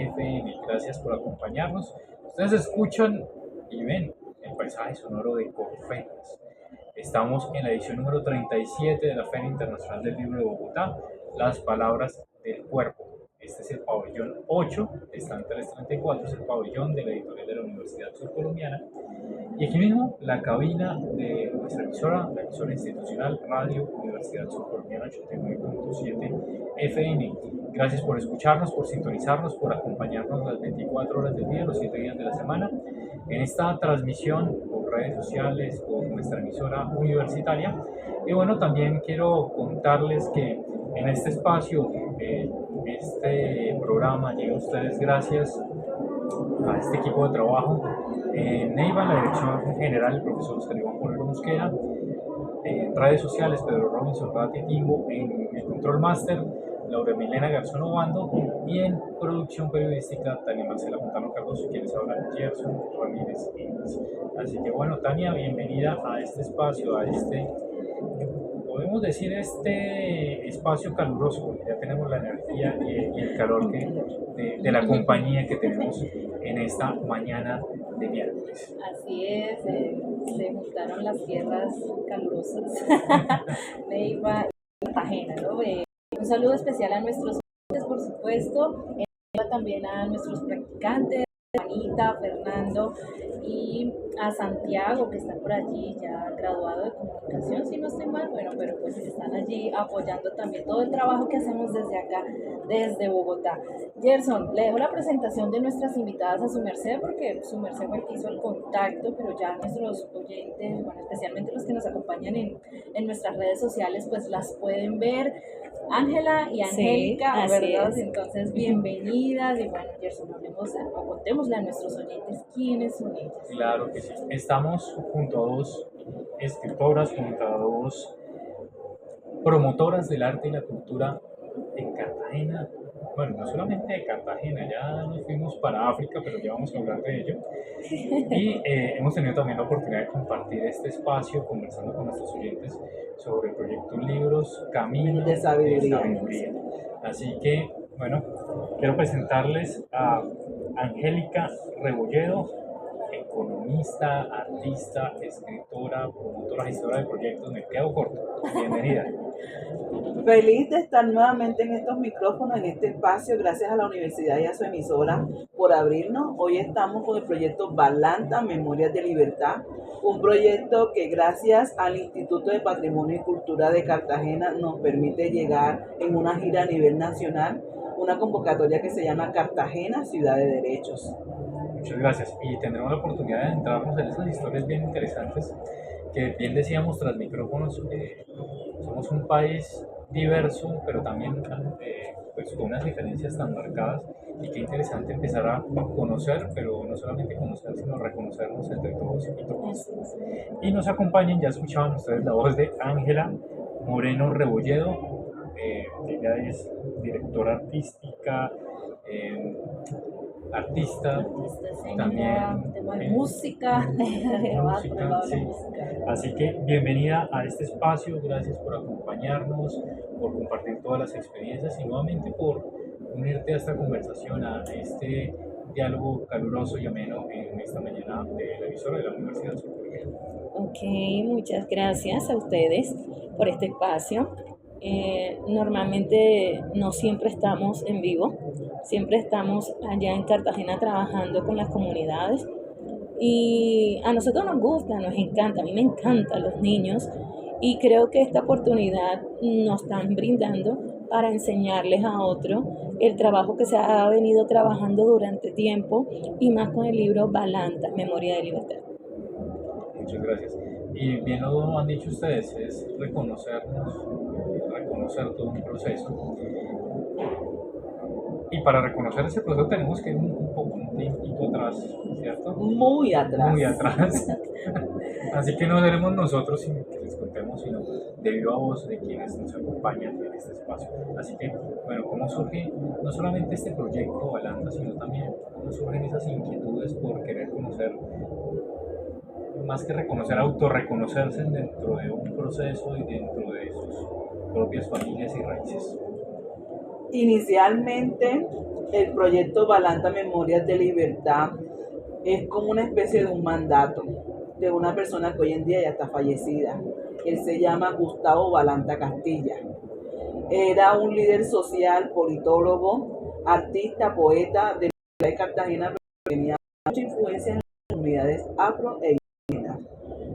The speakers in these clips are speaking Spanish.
FM. Gracias por acompañarnos. Ustedes escuchan y ven el paisaje sonoro de Corferias. Estamos en la edición número 37 de la Feria Internacional del Libro de Bogotá, Las Palabras del Cuerpo. Este es el pabellón 8, están 334, es el pabellón de la editorial de la Universidad Surcolombiana. Y aquí mismo, la cabina de nuestra emisora, la emisora institucional Radio Universidad Surcolombiana 89.7 FM. Gracias por escucharnos, por sintonizarnos, por acompañarnos las 24 horas del día, los 7 días de la semana, en esta transmisión por redes sociales, por nuestra emisora universitaria. Y bueno, también quiero contarles que en este espacio, este programa llega a ustedes gracias a este equipo de trabajo. Neiva, en la dirección general, el profesor Oscar Iván Porero Mosquera. En redes sociales, Pedro Robinson Rati Timbo. En el control máster, Laura Milena Garzón Obando. Y en producción periodística, Tania Marcela Montano Cardoso, quienes hablan Gerson Ramírez Inés. Así que bueno, Tania, bienvenida a este espacio, a este, podemos decir, este espacio caluroso, porque ya tenemos la energía y el calor de la compañía que tenemos en esta mañana de miércoles. Así es, se juntaron las tierras calurosas, Neiva y Cartagena, ¿no? Un saludo especial a nuestros estudiantes, por supuesto, también a nuestros practicantes, Anita, Fernando y a Santiago, que está por allí ya graduado de comunicación, si no estoy mal, bueno, pero pues están allí apoyando también todo el trabajo que hacemos desde acá, desde Bogotá. Gerson, le dejo la presentación de nuestras invitadas a su merced, porque su merced fue el que hizo el contacto, pero ya nuestros oyentes, bueno, especialmente los que nos acompañan en nuestras redes sociales, pues las pueden ver. Ángela y Angélica, sí, ¿verdad? Entonces, bienvenidas. Y bueno, Gerson, hablemos o contémosle a nuestros oyentes quiénes son ellas. Claro que sí. Estamos junto a dos escritoras, junto a dos promotoras del arte y la cultura en Cartagena. Bueno, no solamente de Cartagena, ya nos fuimos para África, pero ya vamos a hablar de ello. Y hemos tenido también la oportunidad de compartir este espacio conversando con nuestros oyentes sobre el proyecto Libros Camino de Sabiduría. Así que, bueno, quiero presentarles a Angélica Rebolledo, economista, artista, escritora, promotora, gestora de proyectos. Me quedo corto. Bienvenida. Feliz de estar nuevamente en estos micrófonos, en este espacio, gracias a la universidad y a su emisora por abrirnos. Hoy estamos con el proyecto Balanta, Memorias de Libertad, un proyecto que gracias al Instituto de Patrimonio y Cultura de Cartagena nos permite llegar en una gira a nivel nacional, una convocatoria que se llama Cartagena, Ciudad de Derechos. Muchas gracias. Y tendremos la oportunidad de adentrarnos en esas historias bien interesantes que bien decíamos tras micrófonos. Somos un país diverso, pero también pues, con unas diferencias tan marcadas, y qué interesante empezar a conocer, pero no solamente conocer, sino reconocernos entre todos y todas. Y nos acompañan, ya escuchaban ustedes la voz de Ángela Moreno Rebolledo. Ella es directora artística, artista, también tema de música, sí. Así que bienvenida a este espacio, gracias por acompañarnos, por compartir todas las experiencias y nuevamente por unirte a esta conversación, a este diálogo caluroso y ameno en esta mañana de la emisora de la Universidad Surcolombiana. Ok, muchas gracias a ustedes por este espacio. Normalmente no siempre estamos en vivo, siempre estamos allá en Cartagena trabajando con las comunidades y a nosotros nos gusta, nos encanta, a mí me encantan los niños y creo que esta oportunidad nos están brindando para enseñarles a otros el trabajo que se ha venido trabajando durante tiempo y más con el libro Balanta, Memoria de Libertad. Muchas gracias. Y bien lo han dicho ustedes, es reconocernos, reconocer todo un proceso. Y para reconocer ese proceso tenemos que ir un tiempito atrás, ¿cierto? Muy atrás. Muy atrás. Así que no seremos nosotros sin que les contemos, sino de viva voz de quienes nos acompañan en este espacio. Así que, bueno, ¿cómo surge no solamente este proyecto Balanta, sino también cómo surgen esas inquietudes por querer conocer, más que reconocer, autorreconocerse dentro de un proceso y dentro de sus propias familias y raíces? Inicialmente, el proyecto Balanta Memorias de Libertad es como una especie de un mandato de una persona que hoy en día ya está fallecida. Él se llama Gustavo Balanta Castilla. Era un líder social, politólogo, artista, poeta de la ciudad de Cartagena, pero tenía mucha influencia en las comunidades afro e indígenas.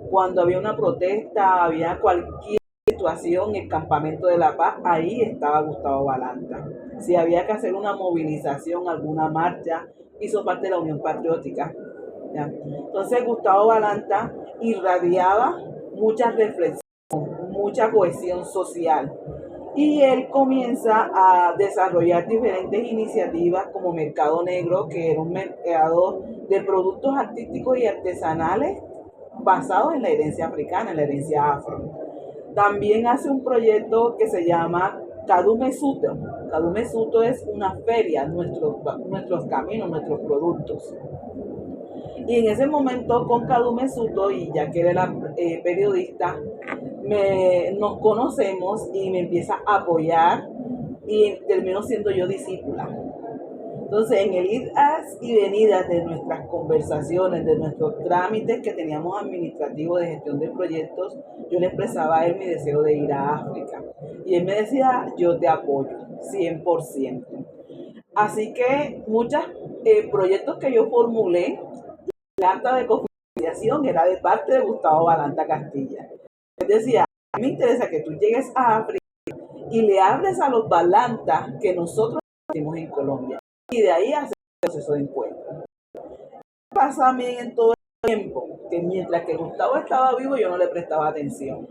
Cuando había una protesta, había cualquier situación, el campamento de la paz, ahí estaba Gustavo Balanta. Si había que hacer una movilización, alguna marcha, hizo parte de la Unión Patriótica. ¿Ya? Entonces Gustavo Balanta irradiaba mucha reflexión, mucha cohesión social. Y él comienza a desarrollar diferentes iniciativas como Mercado Negro, que era un mercado de productos artísticos y artesanales basados en la herencia africana, en la herencia afro. También hace un proyecto que se llama Kadume Suto. Kadume Suto es una feria, nuestros caminos, nuestros productos. Y en ese momento con Kadume Suto, y ya que era periodista, nos conocemos y me empieza a apoyar y termino siendo yo discípula. Entonces, en el idas y venidas de nuestras conversaciones, de nuestros trámites que teníamos administrativos de gestión de proyectos, yo le expresaba a él mi deseo de ir a África. Y él me decía, yo te apoyo, 100%. Así que muchos proyectos que yo formulé, la acta de cofinanciación era de parte de Gustavo Balanta Castilla. Él decía, a mí me interesa que tú llegues a África y le hables a los Balanta que nosotros hicimos en Colombia. Y de ahí hacer el proceso de encuentro. Pasa a mí en todo el tiempo que mientras que Gustavo estaba vivo yo no le prestaba atención.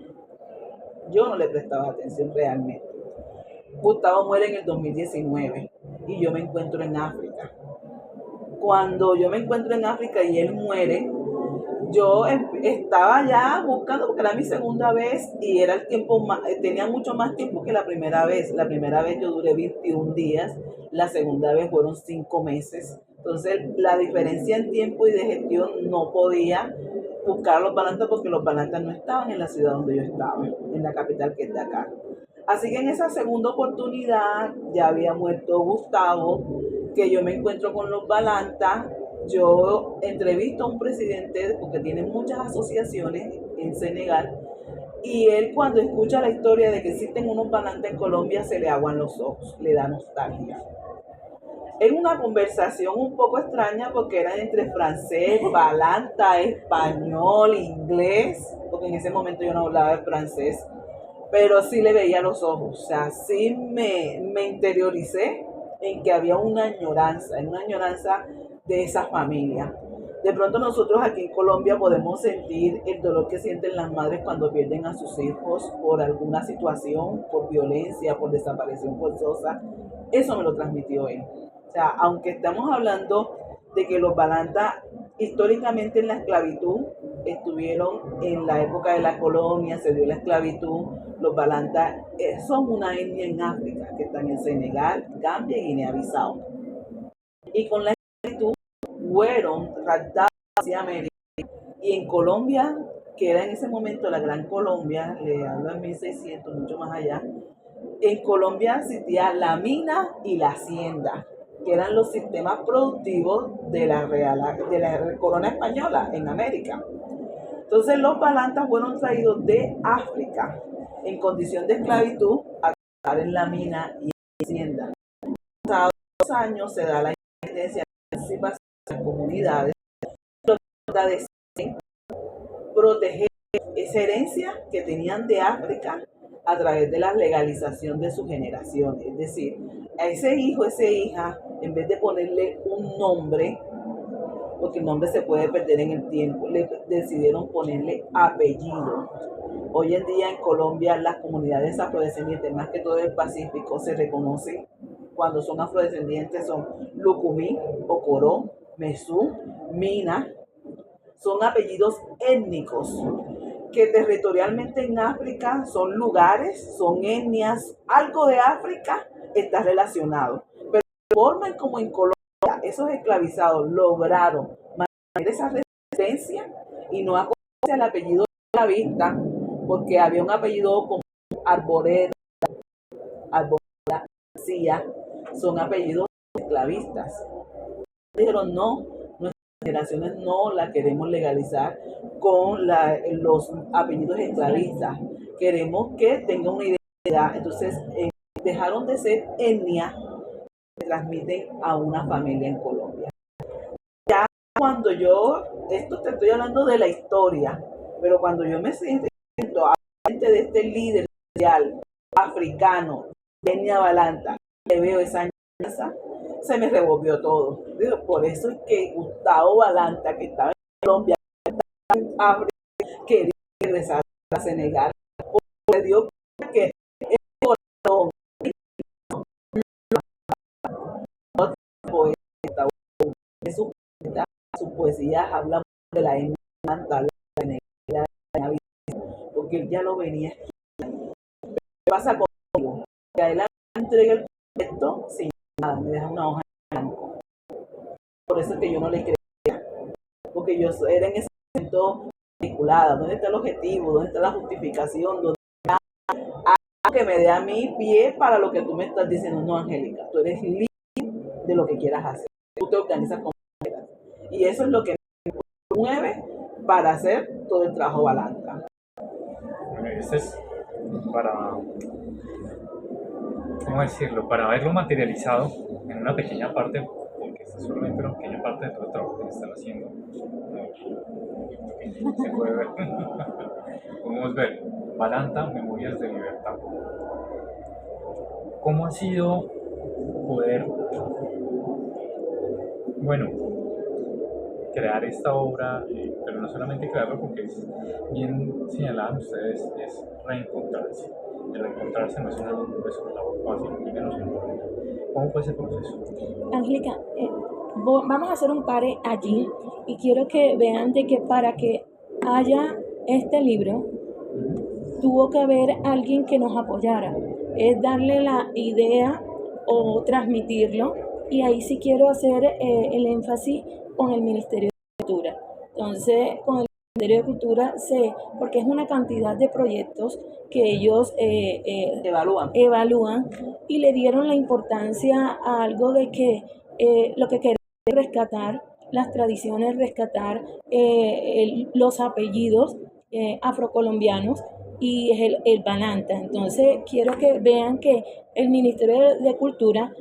Yo no le prestaba atención realmente. Gustavo muere en el 2019 y yo me encuentro en África. Cuando yo me encuentro en África y él muere, yo estaba ya buscando, porque era mi segunda vez y era el tiempo más, tenía mucho más tiempo que la primera vez. La primera vez yo duré 21 días, la segunda vez fueron 5 meses. Entonces la diferencia en tiempo y de gestión no podía buscar a los Balantas porque los Balantas no estaban en la ciudad donde yo estaba, en la capital que es Dakar. Así que en esa segunda oportunidad ya había muerto Gustavo, que yo me encuentro con los Balantas. Yo entrevisto a un presidente, porque tiene muchas asociaciones en Senegal, y él cuando escucha la historia de que existen unos Balantas en Colombia, se le aguan los ojos, le da nostalgia. Es una conversación un poco extraña porque era entre francés, Balanta, español, inglés, porque en ese momento yo no hablaba francés, pero sí le veía los ojos, o sea, sí me interioricé en que había una añoranza de esa familia. De pronto nosotros aquí en Colombia podemos sentir el dolor que sienten las madres cuando pierden a sus hijos por alguna situación, por violencia, por desaparición forzosa. Eso me lo transmitió él. O sea, aunque estamos hablando de que los Balanta históricamente en la esclavitud estuvieron en la época de la colonia, se dio la esclavitud, los Balanta son una etnia en África, que están en Senegal, Gambia y Guinea-Bissau. Y con la esclavitud fueron raptados hacia América. Y en Colombia, que era en ese momento la Gran Colombia, le hablo en 1600, mucho más allá, en Colombia existía la mina y la hacienda, que eran los sistemas productivos de la corona española en América. Entonces los Balantas fueron traídos de África en condición de esclavitud a trabajar en la mina y en la hacienda. Pasados 2 años se da la independencia de participación de las comunidades, de proteger esa herencia que tenían de África a través de la legalización de su generación. Es decir, a ese hijo, esa hija, en vez de ponerle un nombre, porque el nombre se puede perder en el tiempo, le decidieron ponerle apellido. Hoy en día en Colombia las comunidades afrodescendientes, más que todo del Pacífico, se reconocen cuando son afrodescendientes, son Lucumí, Ocoró, Mesú, Mina, son apellidos étnicos que territorialmente en África son lugares, son etnias, algo de África está relacionado. Pero la forma en como en Colombia esos esclavizados lograron mantener esa resistencia y no acogerse al apellido de la vista, porque había un apellido como Arboleda, García son apellidos esclavistas. Dijeron, no, nuestras generaciones no la queremos legalizar con los apellidos esclavistas. Queremos que tenga una identidad. Entonces, dejaron de ser etnia, se transmiten a una familia en Colombia. Ya cuando esto te estoy hablando de la historia, pero cuando yo me siento frente de este líder social africano, Kenia Balanta, le veo esa añoranza, se me revolvió todo. Por eso es que Gustavo Balanta, que estaba en Colombia, en África, quería regresar a Senegal, porque dio que es corazón. Sus poesías hablan de la etnia Balanta, porque él ya lo venía. ¿Qué pasa conmigo? Que a él entrega el proyecto sin nada, me deja una hoja en blanco. Por eso es que yo no le creía, porque yo era en ese momento vinculada. ¿Dónde está el objetivo? ¿Dónde está la justificación? ¿Dónde está algo que me dé a mí pie para lo que tú me estás diciendo? No, Angélica, tú eres libre de lo que quieras hacer. Tú te organizas como quieras. Y eso es lo que me mueve para hacer todo el trabajo Balanta. Bueno, este es para, ¿cómo decirlo? Para verlo materializado en una pequeña parte, porque esta es solamente una pequeña parte de todo el trabajo que están haciendo. Se puede ver. Podemos ver Balanta, Memorias de Libertad. ¿Cómo ha sido poder, bueno, crear esta obra, pero no solamente crearlo, porque es bien señalaban ustedes, es reencontrarse. El reencontrarse no es una labor fácil, ni menos en Colombia. ¿Cómo fue ese proceso? Angélica, vamos a hacer un pare allí y quiero que vean de que para que haya este libro tuvo que haber alguien que nos apoyara, es darle la idea o transmitirlo, y ahí sí quiero hacer el énfasis con el Ministerio de Cultura. Entonces, con el Ministerio de Cultura porque es una cantidad de proyectos que ellos evalúan y le dieron la importancia a algo de que lo que queremos es rescatar las tradiciones, rescatar los apellidos afrocolombianos, y es el Balanta. Entonces quiero que vean que el Ministerio de Cultura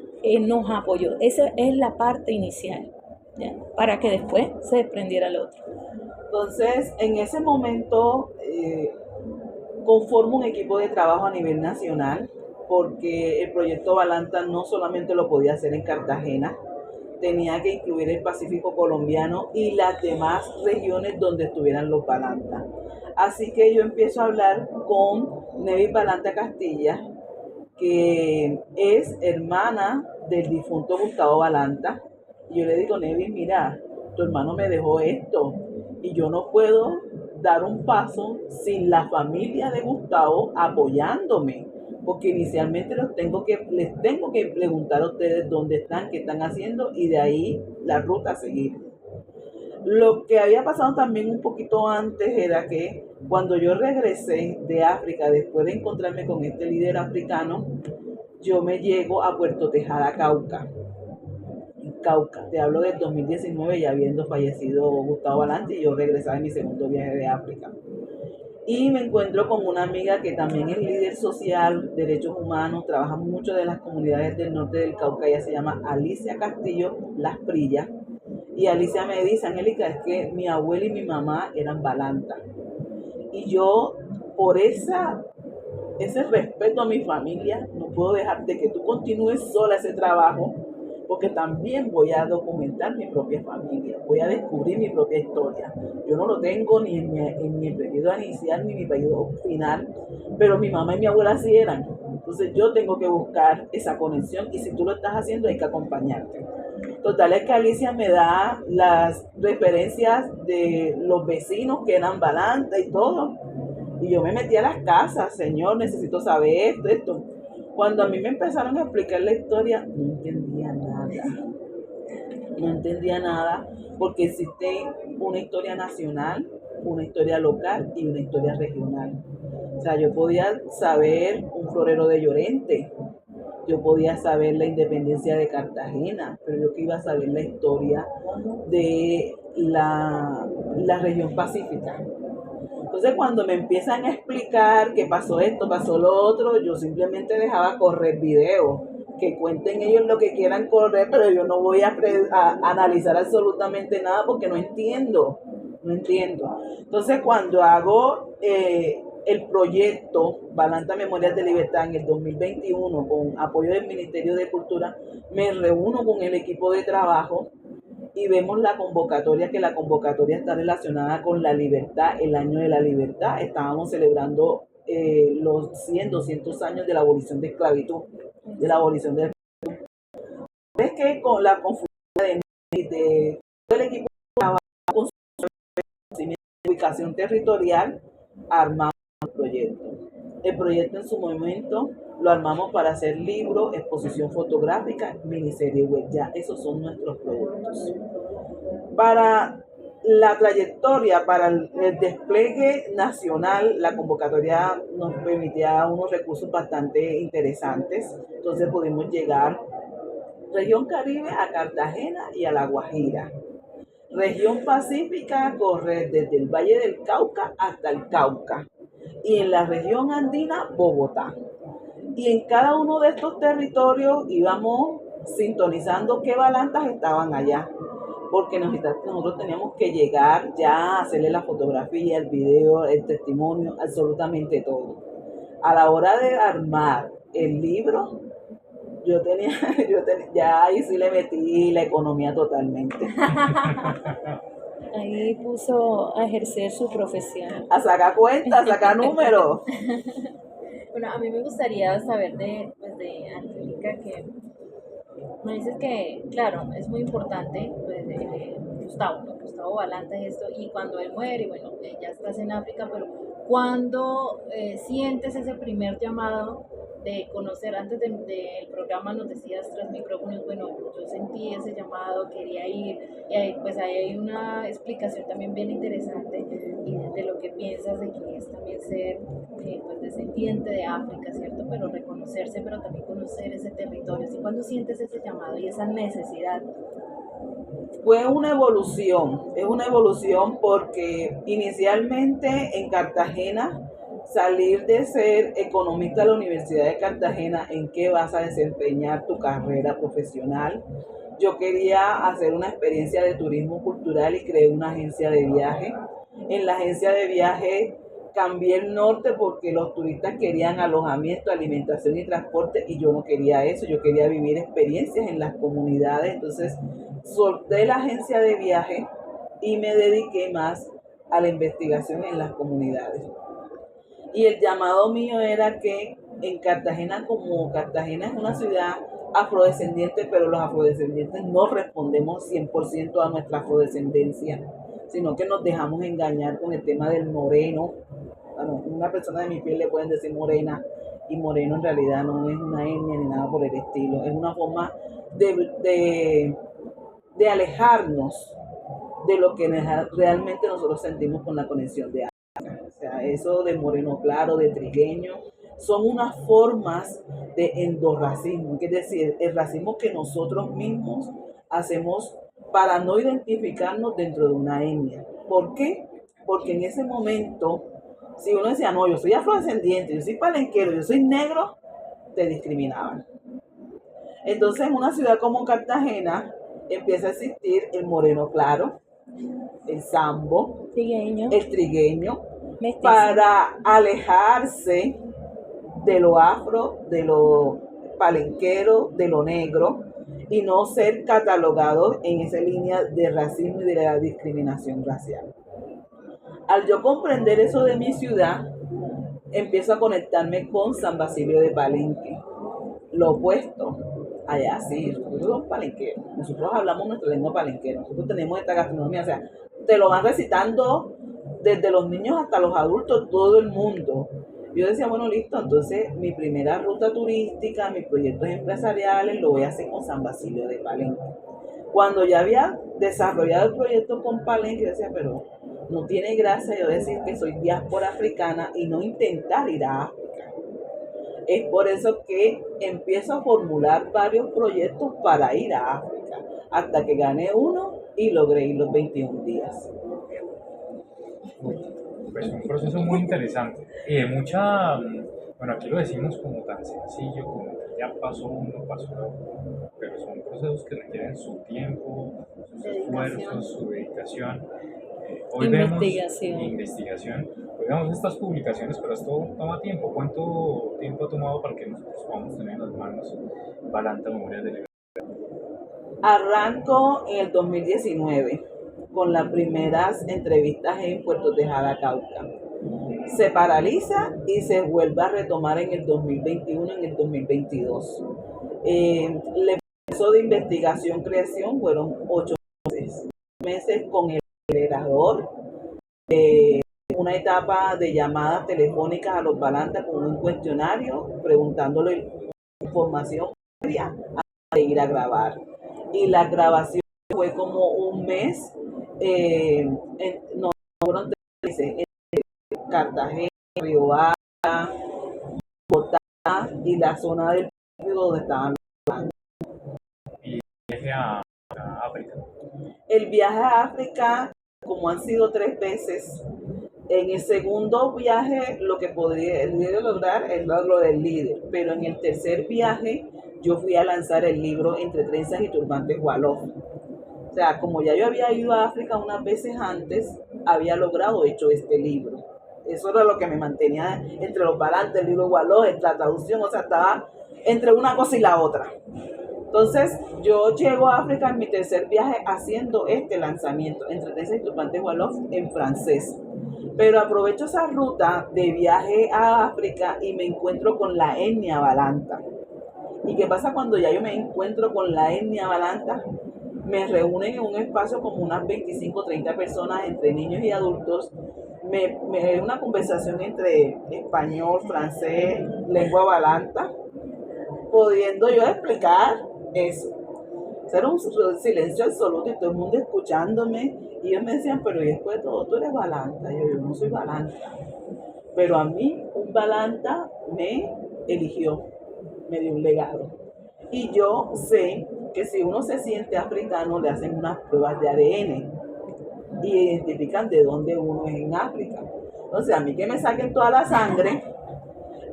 nos apoyó. Esa es la parte inicial, ¿ya? Para que después se desprendiera el otro. Entonces, en ese momento conformo un equipo de trabajo a nivel nacional, porque el proyecto Balanta no solamente lo podía hacer en Cartagena, tenía que incluir el Pacífico colombiano y las demás regiones donde estuvieran los Balanta. Así que yo empiezo a hablar con Nevis Balanta Castilla, que es hermana del difunto Gustavo Balanta. Y yo le digo, Nevis, mira, tu hermano me dejó esto y yo no puedo dar un paso sin la familia de Gustavo apoyándome, porque inicialmente les tengo que preguntar a ustedes dónde están, qué están haciendo, y de ahí la ruta a seguir. Lo que había pasado también un poquito antes era que cuando yo regresé de África, después de encontrarme con este líder africano, yo me llego a Puerto Tejada, Cauca. Cauca, te hablo del 2019, ya habiendo fallecido Gustavo Balanta, y yo regresaba en mi segundo viaje de África. Y me encuentro con una amiga que también es líder social, derechos humanos, trabaja mucho de las comunidades del norte del Cauca. Ella se llama Alicia Castillo Las Prillas. Y Alicia me dice, Angélica, es que mi abuela y mi mamá eran Balanta. Y yo, por ese respeto a mi familia, no puedo dejar de que tú continúes sola ese trabajo, porque también voy a documentar mi propia familia, voy a descubrir mi propia historia. Yo no lo tengo ni en mi apellido inicial ni en mi apellido final, pero mi mamá y mi abuela sí eran. Entonces yo tengo que buscar esa conexión, y si tú lo estás haciendo hay que acompañarte. Total es que Alicia me da las referencias de los vecinos que eran Balanta y todo. Y yo me metí a las casas, señor, necesito saber esto. Cuando a mí me empezaron a explicar la historia, no entendía nada. No entendía nada, porque existe una historia nacional, una historia local y una historia regional. O sea, yo podía saber un florero de Llorente, yo podía saber la independencia de Cartagena, pero yo que iba a saber la historia de la región pacífica. Entonces cuando me empiezan a explicar que pasó esto, pasó lo otro, yo simplemente dejaba correr video, que cuenten ellos lo que quieran correr, pero yo no voy a analizar absolutamente nada porque no entiendo. Entonces cuando hago el proyecto Balanta Memorias de Libertad en el 2021 con apoyo del Ministerio de Cultura, me reúno con el equipo de trabajo y vemos la convocatoria, que la convocatoria está relacionada con la libertad, el año de la libertad. Estábamos celebrando los 100, 200 años de la abolición de esclavitud, de la abolición de... Es que con la confusión de todo el equipo de trabajo, con su ubicación territorial, armamos el proyecto. El proyecto en su momento lo armamos para hacer libro, exposición fotográfica, miniserie web. Ya esos son nuestros productos. Para la trayectoria, para el despliegue nacional, la convocatoria nos permitía unos recursos bastante interesantes. Entonces pudimos llegar región Caribe a Cartagena y a La Guajira. Región Pacífica corre desde el Valle del Cauca hasta el Cauca. Y en la región andina, Bogotá. Y en cada uno de estos territorios íbamos sintonizando qué balantas estaban allá, porque nosotros teníamos que llegar ya a hacerle la fotografía, el video, el testimonio, absolutamente todo. A la hora de armar el libro, ya ahí sí le metí la economía totalmente. Ahí puso a ejercer su profesión. A sacar cuentas, a sacar números. Bueno, a mí me gustaría saber de Angélica, que me dices que, claro, es muy importante, pues, Gustavo, ¿no? Gustavo Balanta y esto, y cuando él muere, bueno, ya estás en África, pero cuando sientes ese primer llamado de conocer, antes del programa nos decías tras micrófonos, bueno, yo sentí ese llamado, quería ir, y ahí, pues ahí hay una explicación también bien interesante y de lo que piensas de que es también ser pues descendiente de África, ¿cierto? Pero reconocerse, pero también conocer ese territorio. ¿Sí? ¿Cuándo sientes ese llamado y esa necesidad? Fue es una evolución porque inicialmente en Cartagena, salir de ser economista de la Universidad de Cartagena, ¿en qué vas a desempeñar tu carrera profesional? Yo quería hacer una experiencia de turismo cultural y creé una agencia de viaje. En la agencia de viaje cambié el norte porque los turistas querían alojamiento, alimentación y transporte y yo no quería eso, yo quería vivir experiencias en las comunidades. Entonces solté la agencia de viaje y me dediqué más a la investigación en las comunidades. Y el llamado mío era que en Cartagena, como Cartagena es una ciudad afrodescendiente, pero los afrodescendientes no respondemos 100% a nuestra afrodescendencia, sino que nos dejamos engañar con el tema del moreno. Bueno, una persona de mi piel le pueden decir morena, y moreno en realidad no es una etnia ni nada por el estilo, es una forma de alejarnos de lo que realmente nosotros sentimos con la conexión de África. O sea, eso de moreno claro, de trigueño, son unas formas de endorracismo, es decir, el racismo que nosotros mismos hacemos para no identificarnos dentro de una etnia. ¿Por qué? Porque en ese momento, si uno decía, no, yo soy afrodescendiente, yo soy palenquero, yo soy negro, te discriminaban. Entonces, en una ciudad como Cartagena, empieza a existir el moreno claro, el sambo, el trigueño, mestizo, para alejarse de lo afro, de lo palenquero, de lo negro, y no ser catalogados en esa línea de racismo y de la discriminación racial. Al yo comprender eso de mi ciudad, empiezo a conectarme con San Basilio de Palenque, lo opuesto. Allá sí, nosotros somos palenqueros, nosotros hablamos nuestra lengua palenquera, nosotros tenemos esta gastronomía, o sea, te lo van recitando desde los niños hasta los adultos, todo el mundo. Yo decía, bueno, listo, entonces mi primera ruta turística, mis proyectos empresariales, lo voy a hacer con San Basilio de Palenque. Cuando ya había desarrollado el proyecto con Palenque, yo decía, pero no tiene gracia yo decir que soy diáspora africana y no intentar ir a África. Es por eso que empiezo a formular varios proyectos para ir a África, hasta que gané uno y logré ir los 21 días. Pues un proceso muy interesante y de mucha, bueno, aquí lo decimos como tan sencillo, como que ya pasó uno, pasó el otro, pero son procesos que requieren su tiempo, sus Dedicación. esfuerzos, su dedicación. Hoy Investigación. vemos investigación, hoy vemos estas publicaciones, pero esto toma tiempo. ¿Cuánto tiempo ha tomado para que nosotros podamos tener en las manos Balanta Memorias de Libertad? Arranco en el 2019 con las primeras entrevistas en Puerto Tejada, Cauca. Se paraliza y se vuelve a retomar en el 2021, en el 2022. El proceso de investigación-creación fueron 8 meses con el acelerador, una etapa de llamadas telefónicas a los Balanta con un cuestionario, preguntándole información previa antes de ir a grabar. Y la grabación fue como un mes, no, fueron 3 meses, en Cartagena, Río Hacha, Bogotá y la zona del Pacífico donde estaban. Y viaje a África. El viaje a África, como han sido 3 veces, en el segundo viaje lo que podría lograr es lo del líder, pero en el tercer viaje yo fui a lanzar el libro Entre trenzas y turbantes Wolof. O sea, como ya yo había ido a África unas veces antes, había logrado hecho este libro. Eso era lo que me mantenía entre los balantes, el libro Wolof, la traducción, o sea, estaba entre una cosa y la otra. Entonces, yo llego a África en mi tercer viaje haciendo este lanzamiento, Entre trenzas y turbantes Wolof, en francés. Pero aprovecho esa ruta de viaje a África y me encuentro con la etnia Balanta. ¿Y qué pasa cuando ya yo me encuentro con la etnia Balanta? Me reúnen en un espacio como unas 25 o 30 personas, entre niños y adultos. Me una conversación entre español, francés, lengua Balanta, pudiendo yo explicar eso. Era un silencio absoluto y todo el mundo escuchándome. Y ellos me decían, pero y después de todo, tú eres Balanta. Yo no soy Balanta. Pero a mí un Balanta me eligió, me dio un legado. Y yo sé que si uno se siente africano, le hacen unas pruebas de ADN y identifican de dónde uno es en África. Entonces, a mí que me saquen toda la sangre,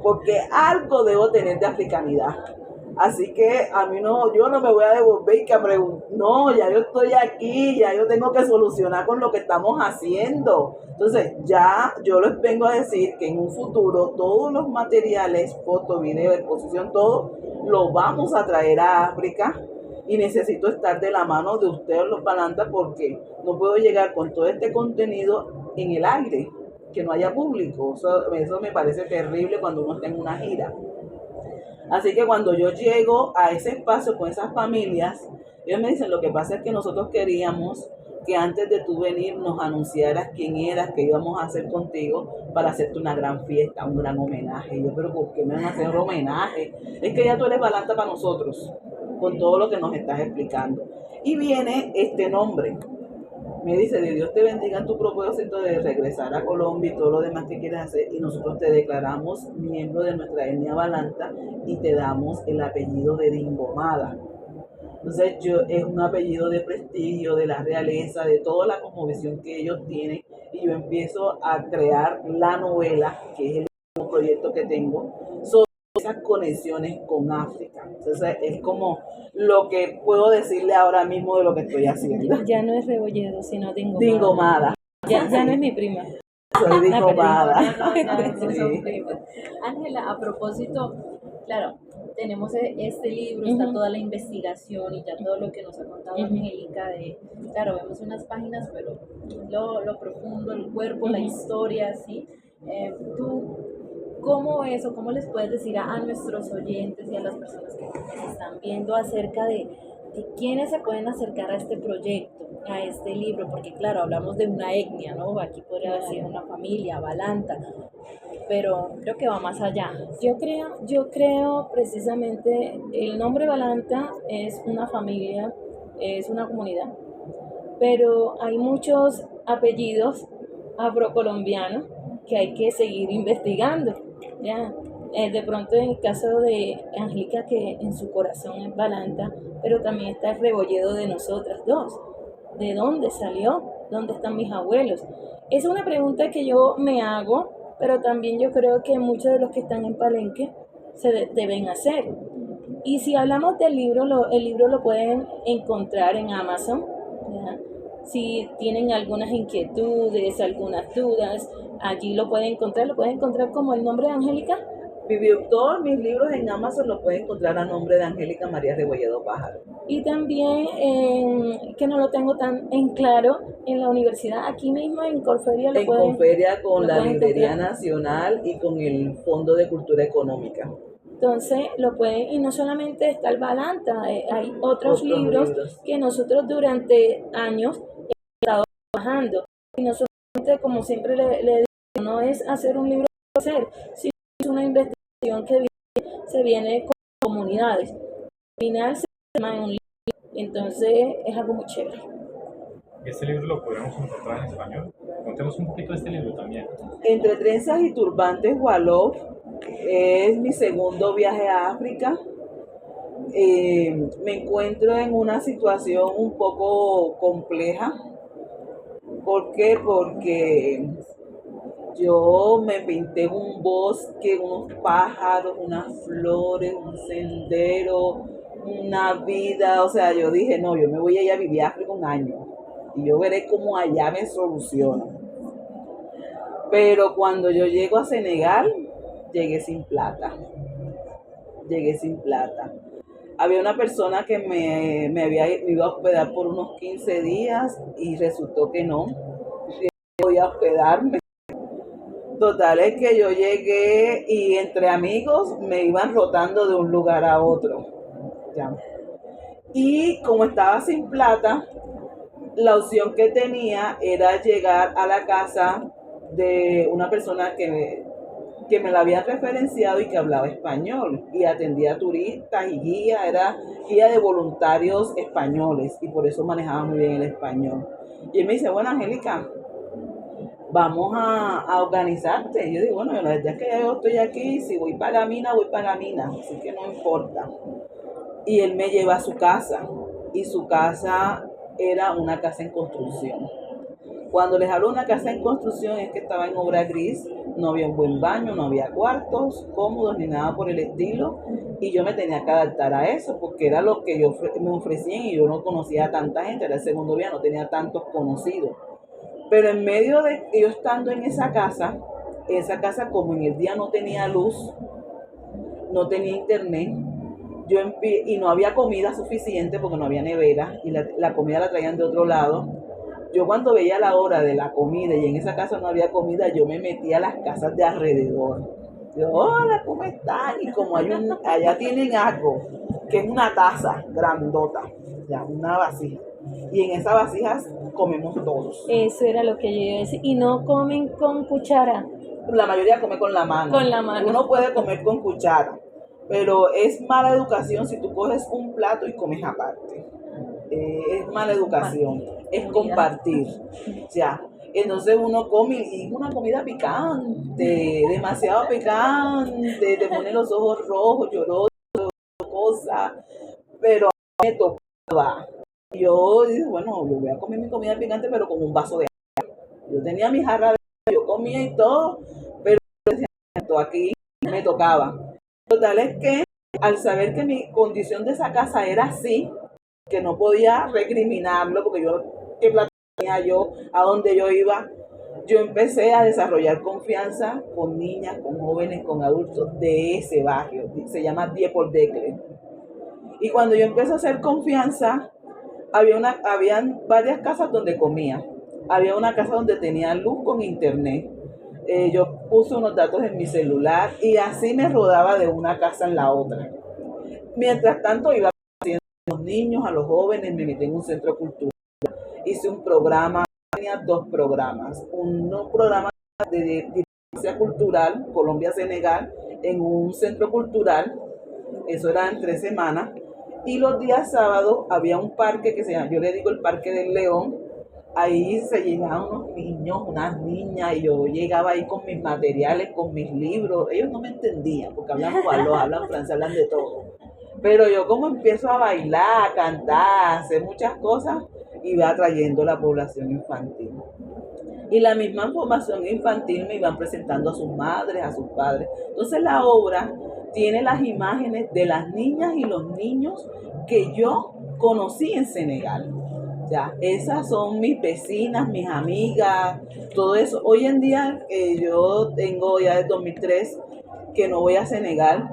porque algo debo tener de africanidad. Así que a mí no, yo no me voy a devolver y que preguntar, no, ya yo estoy aquí, ya yo tengo que solucionar con lo que estamos haciendo. Entonces, ya yo les vengo a decir que en un futuro todos los materiales, foto, video, exposición, todo, lo vamos a traer a África y necesito estar de la mano de ustedes los Balanta porque no puedo llegar con todo este contenido en el aire, que no haya público. Eso me parece terrible cuando uno está en una gira. Así que cuando yo llego a ese espacio con esas familias, ellos me dicen, lo que pasa es que nosotros queríamos que antes de tú venir nos anunciaras quién eras, qué íbamos a hacer contigo para hacerte una gran fiesta, un gran homenaje. Y yo, pero ¿por qué me van a hacer un homenaje? Es que ya tú eres Balanta para nosotros, con todo lo que nos estás explicando. Y viene este nombre. Me dice, de Dios te bendiga en tu propósito de regresar a Colombia y todo lo demás que quieres hacer, y nosotros te declaramos miembro de nuestra etnia Balanta y te damos el apellido de Dingomada. Entonces es un apellido de prestigio, de la realeza, de toda la cosmovisión que ellos tienen, y yo empiezo a crear la novela, que es el proyecto que tengo, sobre esas conexiones con África. Entonces es como lo que puedo decirle ahora mismo de lo que estoy haciendo. Ya no es Rebolledo, sino Dingomada. Dingomada. Ya no es mi prima. Soy Dingomada. No Sí. son primas. Ángela, a propósito, claro, tenemos este libro, está Ujú. toda la investigación y ya todo lo que nos ha contado Angélica claro, vemos unas páginas, pero lo profundo, el cuerpo, la historia, ¿sí? ¿Tú cómo ves o cómo les puedes decir a nuestros oyentes y a las personas que nos están viendo acerca de quiénes se pueden acercar a este proyecto, a este libro? Porque claro, hablamos de una etnia, ¿no? Aquí podría decir una familia, Balanta, pero creo que va más allá. Yo creo precisamente el nombre Balanta es una familia, es una comunidad, pero hay muchos apellidos afrocolombianos que hay que seguir investigando, ¿ya? De pronto en el caso de Angélica, que en su corazón es Balanta, pero también está el rebolledo de nosotras dos. ¿De dónde salió? ¿Dónde están mis abuelos? Es una pregunta que yo me hago, pero también yo creo que muchos de los que están en Palenque deben hacer. Y si hablamos del libro, el libro lo pueden encontrar en Amazon, ¿ya? Si tienen algunas inquietudes, algunas dudas, allí lo pueden encontrar como el nombre de Angélica. Todos mis libros en Amazon los pueden encontrar a nombre de Angélica María Rebolledo Pájaro. Y también, que no lo tengo tan en claro, en la universidad, aquí mismo en Corferia En Corferia con la Librería Nacional y con el Fondo de Cultura Económica. Entonces lo pueden, y no solamente está el Balanta, hay otros libros que nosotros durante años hemos estado trabajando. Y no solamente, como siempre le digo, no es hacer un libro por hacer, sino es una investigación que se viene con comunidades. Al final se llama en un libro, entonces es algo muy chévere. ¿Este libro lo podemos encontrar en español? Contemos un poquito de este libro también. Entre trenzas y turbantes, Wolof es mi segundo viaje a África. Me encuentro en una situación un poco compleja. ¿Por qué? Porque yo me pinté en un bosque, unos pájaros, unas flores, un sendero, una vida. O sea, yo dije, no, yo me voy a ir a vivir a África un año y yo veré cómo allá me soluciono. Pero cuando yo llego a Senegal, llegué sin plata. Había una persona que me iba a hospedar por unos 15 días y resultó que no podía hospedarme. Total es que yo llegué y entre amigos me iban rotando de un lugar a otro. ¿Ya? Y como estaba sin plata, la opción que tenía era llegar a la casa de una persona que me la habían referenciado y que hablaba español y atendía a turistas y guía, era guía de voluntarios españoles y por eso manejaba muy bien el español. Y él me dice, bueno, Angélica, vamos a organizarte. Y yo digo, bueno, ya que yo estoy aquí, si voy para la mina, así que no importa. Y él me lleva a su casa y su casa era una casa en construcción. Cuando les hablo de una casa en construcción es que estaba en obra gris, no había un buen baño, no había cuartos cómodos ni nada por el estilo, y yo me tenía que adaptar a eso porque era lo que me ofrecían y yo no conocía a tanta gente, era el segundo día, no tenía tantos conocidos. Pero en medio de yo estando en esa casa como en el día no tenía luz, no tenía internet, y no había comida suficiente porque no había nevera y la comida la traían de otro lado. Yo cuando veía la hora de la comida y en esa casa no había comida, yo me metía a las casas de alrededor. Yo, hola, ¿cómo están? Y como allá tienen algo, que es una taza grandota, ya, una vasija. Y en esas vasijas comemos todos. Eso era lo que yo iba a decir. Y no comen con cuchara. La mayoría come con la mano. Con la mano. Uno puede comer con cuchara, pero es mala educación si tú coges un plato y comes aparte. Es mala educación, es compartir, ya. Entonces uno come y es una comida picante, demasiado picante, te pone los ojos rojos, llorosos, cosas, pero me tocaba. Yo dije, bueno, yo voy a comer mi comida picante, pero con un vaso de agua. Yo tenía mi jarra de agua, yo comía y todo, pero aquí me tocaba. Total es que al saber que mi condición de esa casa era así, que no podía recriminarlo porque qué plata tenía yo, a dónde yo iba, yo empecé a desarrollar confianza con niñas, con jóvenes, con adultos de ese barrio, se llama Dieppe-Decle. Y cuando yo empecé a hacer confianza, habían varias casas donde comía, había una casa donde tenía luz con internet, yo puse unos datos en mi celular y así me rodaba de una casa en la otra. Mientras tanto iba a los niños, a los jóvenes, me metí en un centro cultural, hice un programa, tenía 2 programas, un programa de diplomacia cultural, Colombia-Senegal, en un centro cultural, eso era en 3 semanas, y los días sábados había un parque que se llama, yo le digo el Parque del León, ahí se llegaban unos niños, unas niñas, y yo llegaba ahí con mis materiales, con mis libros. Ellos no me entendían, porque hablan gualó, hablan francés, hablan de todo. Pero yo como empiezo a bailar, a cantar, a hacer muchas cosas, iba atrayendo la población infantil. Y la misma formación infantil me iban presentando a sus madres, a sus padres. Entonces la obra tiene las imágenes de las niñas y los niños que yo conocí en Senegal. Ya, esas son mis vecinas, mis amigas, todo eso. Hoy en día, yo tengo ya desde 2003 que no voy a Senegal,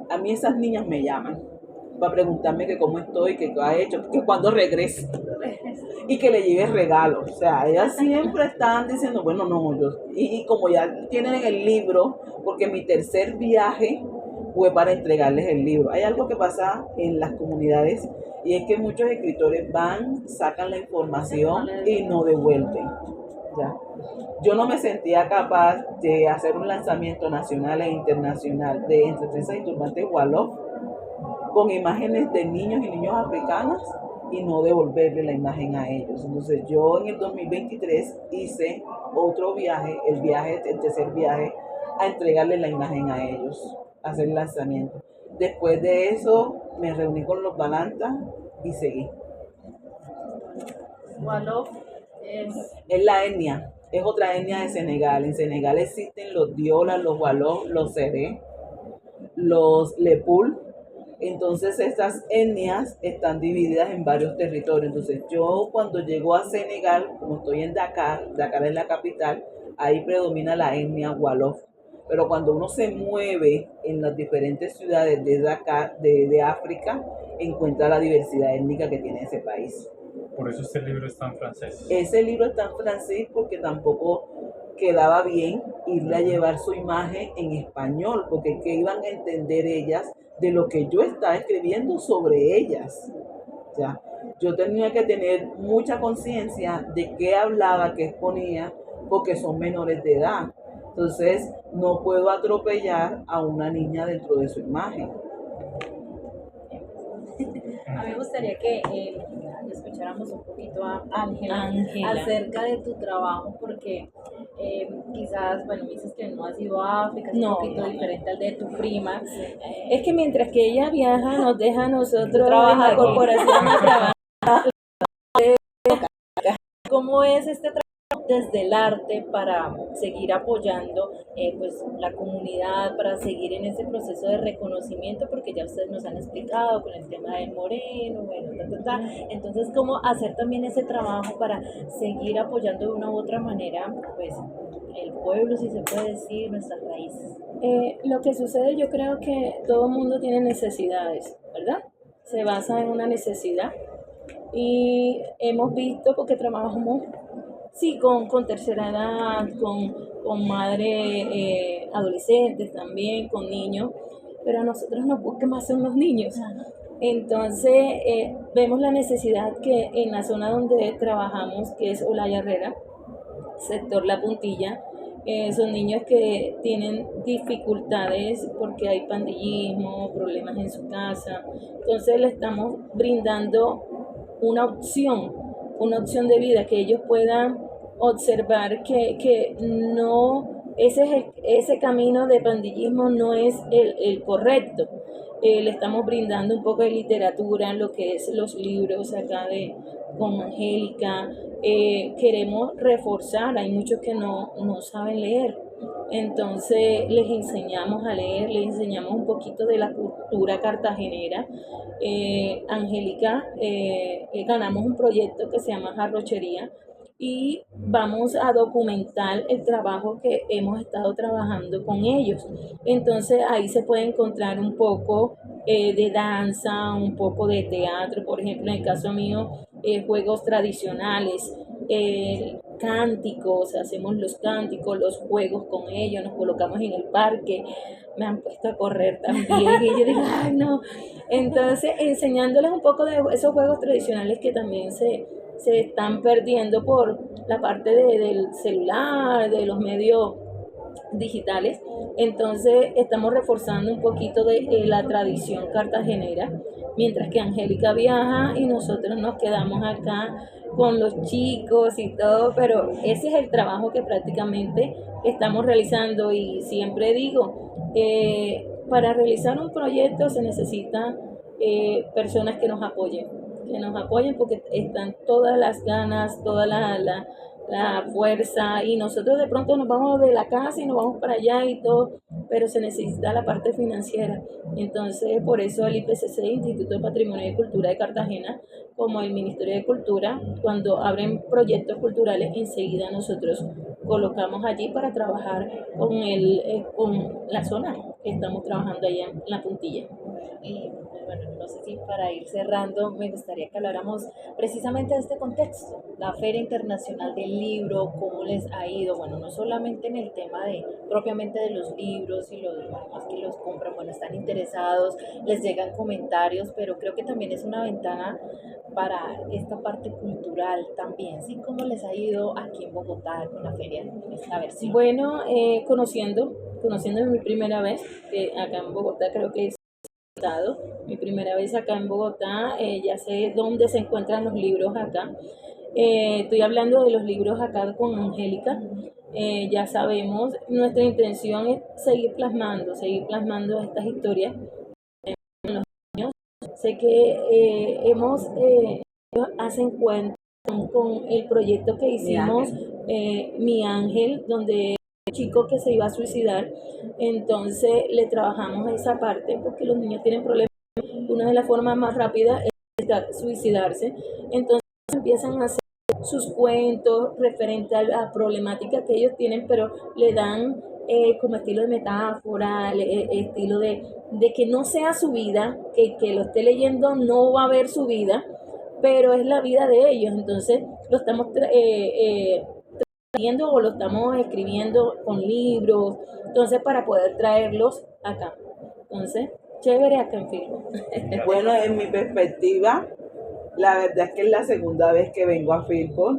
a mí esas niñas me llaman para preguntarme que cómo estoy, que qué ha hecho, que cuándo regreso y que le lleve regalos. O sea, ellas siempre están diciendo, bueno, no, yo, y como ya tienen el libro, porque mi tercer viaje fue para entregarles el libro. Hay algo que pasa en las comunidades y es que muchos escritores van, sacan la información y no devuelven. ¿Ya? Yo no me sentía capaz de hacer un lanzamiento nacional e internacional de Entre Trenzas y Turbantes Wolof con imágenes de niños y niñas africanas y no devolverle la imagen a ellos. Entonces yo en el 2023 hice otro viaje, el tercer viaje, a entregarle la imagen a ellos, a hacer el lanzamiento. Después de eso me reuní con los Balantas y seguí. Wolof Es la etnia, es otra etnia de Senegal. En Senegal existen los Diola, los Wolof, los Seré, los Lepul. Entonces estas etnias están divididas en varios territorios. Entonces yo cuando llego a Senegal, como estoy en Dakar, Dakar es la capital, ahí predomina la etnia Wolof. Pero cuando uno se mueve en las diferentes ciudades de Dakar, de África, encuentra la diversidad étnica que tiene ese país. Por eso este libro está en francés. Ese libro está en francés porque tampoco quedaba bien irle a llevar su imagen en español, porque ¿qué iban a entender ellas de lo que yo estaba escribiendo sobre ellas? ¿Ya? Yo tenía que tener mucha conciencia de qué hablaba, qué exponía, porque son menores de edad. Entonces, no puedo atropellar a una niña dentro de su imagen. A mí me gustaría que escucháramos un poquito a Ángela Ángela. acerca de tu trabajo, porque quizás, bueno, me dices que no has ido a África, es No, un poquito no. diferente al de tu prima. Es que mientras que ella viaja, nos deja a nosotros en Trabajar la aquí. corporación a trabajar. ¿Cómo es este trabajo desde el arte para seguir apoyando pues, la comunidad, para seguir en ese proceso de reconocimiento? Porque ya ustedes nos han explicado con el tema del moreno, bueno, Entonces, ¿cómo hacer también ese trabajo para seguir apoyando de una u otra manera, pues, el pueblo, si se puede decir, nuestras raíces? Lo que sucede, yo creo que todo mundo tiene necesidades, ¿verdad? Se basa en una necesidad. Y hemos visto, porque trabajamos, sí, con tercera edad, con madres adolescentes también, con niños, pero a nosotros nos buscan más son los niños. Entonces, vemos la necesidad que en la zona donde trabajamos, que es Olaya Herrera, sector La Puntilla, son niños que tienen dificultades porque hay pandillismo, problemas en su casa. Entonces le estamos brindando una opción de vida, que ellos puedan observar que no, ese camino de pandillismo no es el correcto. Le estamos brindando un poco de literatura, lo que es los libros acá con Angélica. Queremos reforzar, hay muchos que no saben leer. Entonces les enseñamos a leer, les enseñamos un poquito de la cultura cartagenera. Angélica, ganamos un proyecto que se llama Jarrochería y vamos a documentar el trabajo que hemos estado trabajando con ellos. Entonces ahí se puede encontrar un poco de danza, un poco de teatro, por ejemplo, en el caso mío, juegos tradicionales, cánticos, hacemos los cánticos, los juegos con ellos, nos colocamos en el parque, me han puesto a correr también y yo digo, ay no, entonces enseñándoles un poco de esos juegos tradicionales que también se están perdiendo por la parte del celular, de los medios digitales. Entonces estamos reforzando un poquito de la tradición cartagenera, mientras que Angélica viaja y nosotros nos quedamos acá con los chicos y todo, pero ese es el trabajo que prácticamente estamos realizando y siempre digo, para realizar un proyecto se necesitan personas que nos apoyen porque están todas las ganas, toda la fuerza y nosotros de pronto nos vamos de la casa y nos vamos para allá y todo, pero se necesita la parte financiera. Entonces, por eso el IPCC, Instituto de Patrimonio y Cultura de Cartagena, como el Ministerio de Cultura, cuando abren proyectos culturales, enseguida nosotros colocamos allí para trabajar con la zona que estamos trabajando allá en la puntilla. Y bueno, no sé si para ir cerrando me gustaría que habláramos precisamente de este contexto, la Feria Internacional del Libro, cómo les ha ido, bueno, no solamente en el tema de propiamente de los libros y los que los compran, bueno, están interesados, les llegan comentarios, pero creo que también es una ventana para esta parte cultural también, ¿sí? ¿Cómo les ha ido aquí en Bogotá con la feria en esta versión? Bueno, conociendo mi primera vez, que acá en Bogotá creo que es mi primera vez acá en Bogotá, ya sé dónde se encuentran los libros acá. Estoy hablando de los libros acá con Angélica. Ya sabemos, nuestra intención es seguir plasmando estas historias. Sé que ellos hacen cuenta con el proyecto que hicimos, Mi Ángel, donde un chico que se iba a suicidar, entonces le trabajamos a esa parte porque los niños tienen problemas. Una de las formas más rápidas es suicidarse, entonces empiezan a hacer sus cuentos referente a la problemática que ellos tienen, pero le dan como estilo de metáfora, estilo de que no sea su vida, que lo esté leyendo no va a ver su vida, pero es la vida de ellos. Entonces lo estamos trayendo o lo estamos escribiendo con libros, entonces para poder traerlos acá. Entonces, chévere acá en Firpo. Bueno, en mi perspectiva, la verdad es que es la segunda vez que vengo a Firpo.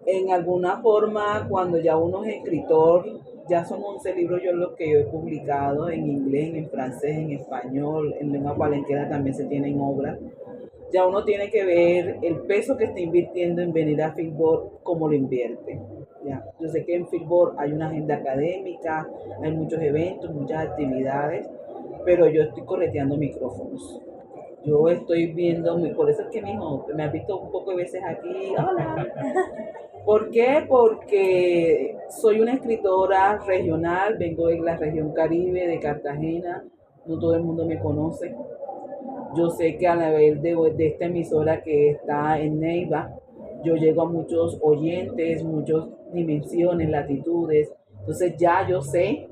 En alguna forma, cuando ya uno es escritor, ya son 11 libros los que yo he publicado en inglés, en francés, en español, en lengua palenquera también se tienen obras. Ya uno tiene que ver el peso que está invirtiendo en venir a Fitbor, cómo lo invierte. Ya. Yo sé que en Fitbor hay una agenda académica, hay muchos eventos, muchas actividades, pero yo estoy correteando micrófonos. Yo estoy viendo, por eso es que mi hijo me ha visto un poco de veces aquí, hola. ¿Por qué? Porque soy una escritora regional, vengo de la región Caribe, de Cartagena, no todo el mundo me conoce. Yo sé que a nivel de esta emisora que está en Neiva, yo llego a muchos oyentes, muchas dimensiones, latitudes. Entonces ya yo sé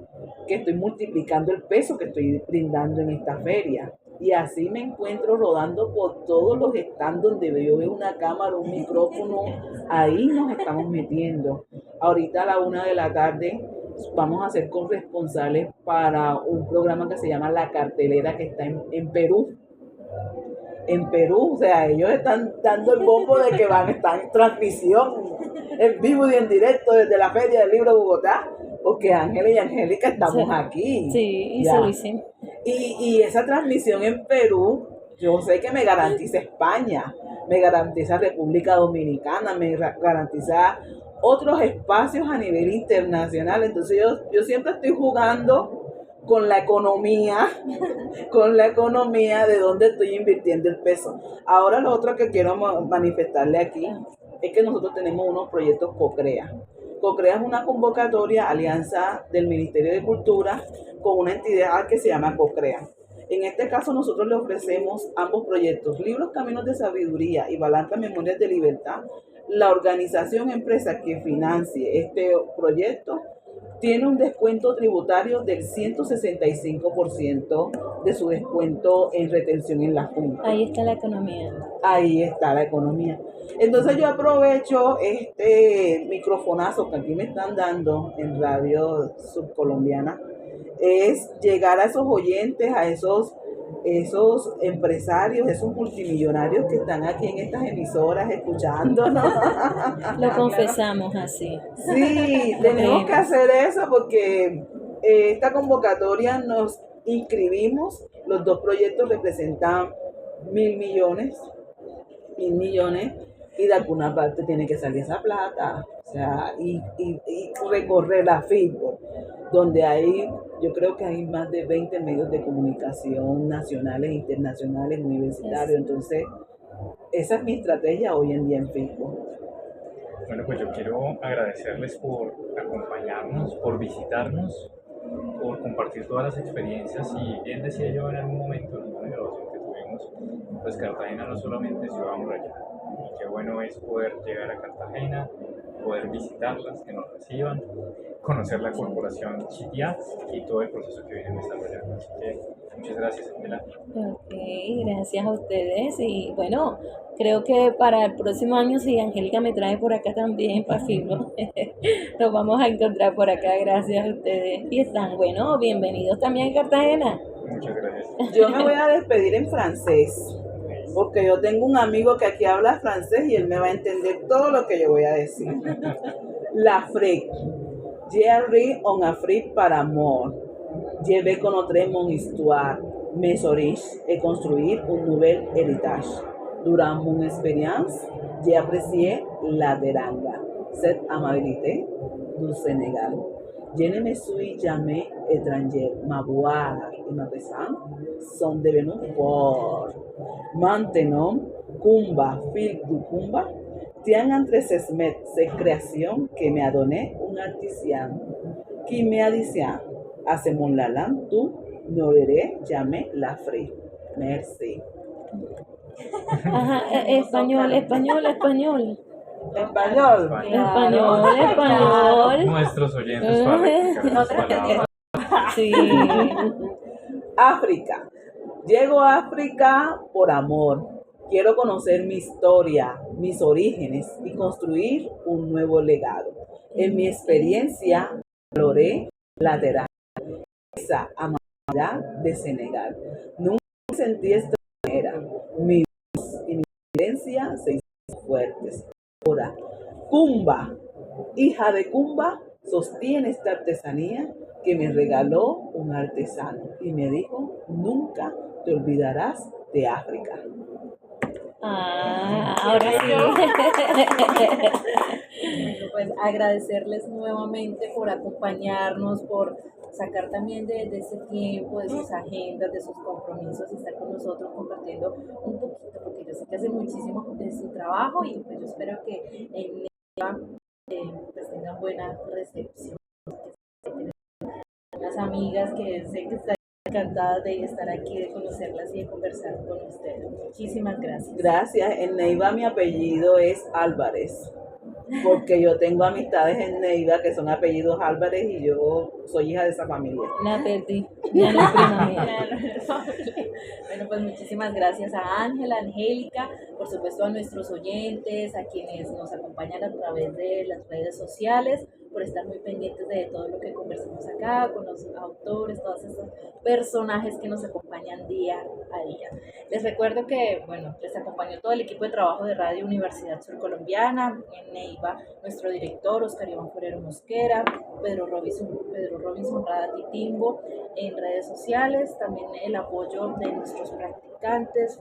que estoy multiplicando el peso que estoy brindando en esta feria. Y así me encuentro rodando por todos los stands donde yo veo una cámara, un micrófono, ahí nos estamos metiendo. Ahorita a la 1 de la tarde vamos a ser corresponsales para un programa que se llama La Cartelera, que está en Perú. En Perú, o sea, ellos están dando el bombo de que van a estar en transmisión en vivo y en directo desde la Feria del Libro de Bogotá, porque Ángela y Angélica estamos aquí. Sí, y se lo hicimos. Y esa transmisión en Perú, yo sé que me garantiza España, me garantiza República Dominicana, me garantiza otros espacios a nivel internacional. Entonces yo siempre estoy jugando con la economía de dónde estoy invirtiendo el peso. Ahora lo otro que quiero manifestarle aquí es que nosotros tenemos unos proyectos CoCrea. CoCrea es una convocatoria, alianza del Ministerio de Cultura con una entidad que se llama CoCrea. En este caso nosotros le ofrecemos ambos proyectos, Libros Caminos de Sabiduría y Balanta Memorias de Libertad. La organización empresa que financie este proyecto tiene un descuento tributario del 165% de su descuento en retención en la Junta. Ahí está la economía. Ahí está la economía. Entonces yo aprovecho este microfonazo que aquí me están dando en Radio Subcolombiana, es llegar a esos oyentes, a esos esos empresarios, esos multimillonarios que están aquí en estas emisoras escuchándonos. Lo confesamos así. Sí, tenemos que hacer eso porque esta convocatoria nos inscribimos, los dos proyectos representan 1.000 millones, 1.000 millones, y de alguna parte tiene que salir esa plata, o sea, y recorrer la FIBO, donde hay, yo creo que hay más de 20 medios de comunicación nacionales, internacionales, universitarios, entonces esa es mi estrategia hoy en día en FIBO. Bueno, pues yo quiero agradecerles por acompañarnos, por visitarnos, por compartir todas las experiencias y bien decía yo en algún momento en una grabación que tuvimos, pues Cartagena no solamente es ciudad amurallada, y qué bueno es poder llegar a Cartagena, poder visitarlas, que nos reciban, conocer la corporación Chitiá y todo el proceso que vienen desarrollando. Así que muchas gracias, Angela. Ok, gracias a ustedes. Y bueno, creo que para el próximo año, si Angélica me trae por acá también para Fibro, nos vamos a encontrar por acá. Gracias a ustedes. Y están, bueno, bienvenidos también a Cartagena. Muchas gracias. Yo me voy a despedir en francés, porque yo tengo un amigo que aquí habla francés y él me va a entender todo lo que yo voy a decir. L'Afrique. J'ai appris en Afrique par amour. Je vais connaître mon histoire, mes origines et construire un nouvel héritage. Durant mon expérience, j'ai apprécié la teranga, cette amabilité du Sénégal. Je ne me suis jamais étranger. Ma voix et ma présence sont devenues fortes. Maintenant, Kumba, fil du Kumba, tient entre ses mains cette création que m'a donné un artisan qui m'a dit à ce moment-là, tu n'aurais jamais l'Afrique. Merci. Ajá, español. Español. Español. Nuestros oyentes para rectificar las palabras. Sí. África. Llego a África por amor. Quiero conocer mi historia, mis orígenes y construir un nuevo legado. En mi experiencia, valoré la teranga, esa amabilidad de Senegal. Nunca me sentí esta manera. Mi voz y mi experiencia se hicieron fuertes. Ahora, Kumba, hija de Kumba, sostiene esta artesanía que me regaló un artesano y me dijo, nunca te olvidarás de África. Ahora sí. Bueno, pues agradecerles nuevamente por acompañarnos, por sacar también de ese tiempo, de sus agendas, de sus compromisos y estar con nosotros compartiendo un poquito, porque yo sé que hace muchísimo de su trabajo y pues yo espero que en pues tengan buena recepción. Unas amigas que sé que están encantadas de estar aquí, de conocerlas y de conversar con ustedes. Muchísimas gracias. Gracias. En Neiva mi apellido es Álvarez, porque yo tengo amistades en Neiva que son apellidos Álvarez y yo soy hija de esa familia. La perdí. Ya no es prima mía. Bueno, pues muchísimas gracias a Ángela, Angélica, por supuesto a nuestros oyentes, a quienes nos acompañan a través de las redes sociales, por estar muy pendientes de todo lo que conversamos acá, con los autores, todos esos personajes que nos acompañan día a día. Les recuerdo que, bueno, les acompañó todo el equipo de trabajo de Radio Universidad Surcolombiana, en Neiva, nuestro director, Oscar Iván Forero Mosquera, Pedro Robinson Rada Titimbo, en redes sociales, también el apoyo de nuestros practicantes,